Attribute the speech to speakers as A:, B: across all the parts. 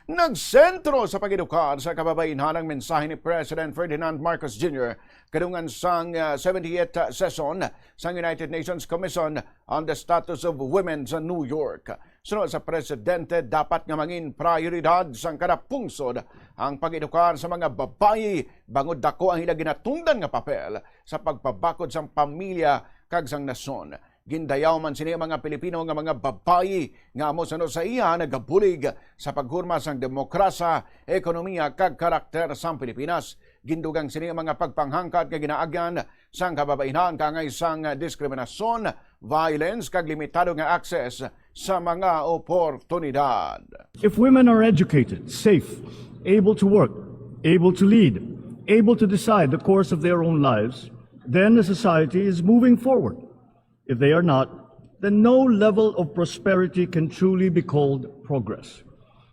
A: Nagsentro sa pag-edukar sa kababainhan ang mensahe ni President Ferdinand Marcos Jr. kadungan sang 78th session sa United Nations Commission on the Status of Women sa New York. Sunod sa Presidente, dapat nga mangin prioridad sang kada pungsod ang pag-edukar sa mga babayi bangod dako ang ilang ginatungdan nga papel sa pagpabakod sang pamilya kag sang nasyon. Gindayaw man sini mga Pilipino nga mga babayi nga amo sa iya nagabulig sa paghurma sang demokrasya, ekonomiya kag karakter sang Pilipinas. Gindugang sini mga pagpanghangkat nga ginaagyan sang kababainhan kangay sang diskriminasyon, violence kag limitado nga access sa mga oportunidad.
B: If women are educated, safe, able to work, able to lead, able to decide the course of their own lives, then the society is moving forward. If they are not, then no level of prosperity can truly be called progress.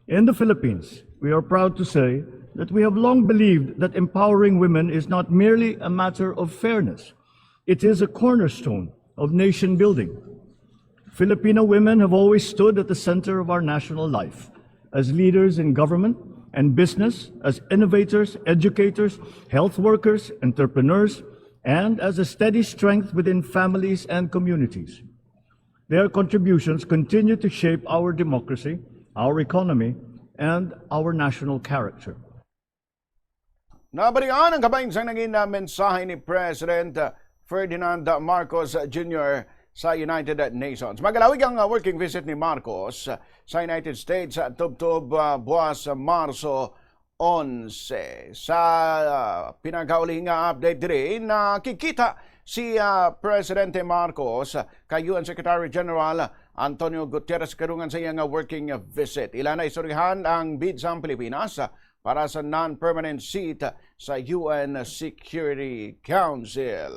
B: In the Philippines, we are proud to say that we have long believed that empowering women is not merely a matter of fairness. It is a cornerstone of nation building. Filipino women have always stood at the center of our national life, as leaders in government and business, as innovators, educators, health workers, entrepreneurs, and as a steady strength within families and communities. Their contributions continue to shape our democracy, our economy, and our national character.
A: Nabalikan ang kabayinsang nangin na mensahe ni President Ferdinand Marcos Jr. sa United Nations. Magalawig ang working visit ni Marcos sa United States tubtob buwas Marso 11. Sa pinagkaulihing update diri, nakikita si Presidente Marcos kay UN Secretary General Antonio Gutierrez kadungan sa iyang working visit. Ilan na istoryahan ang bid sa Pilipinas para sa non-permanent seat sa UN Security Council.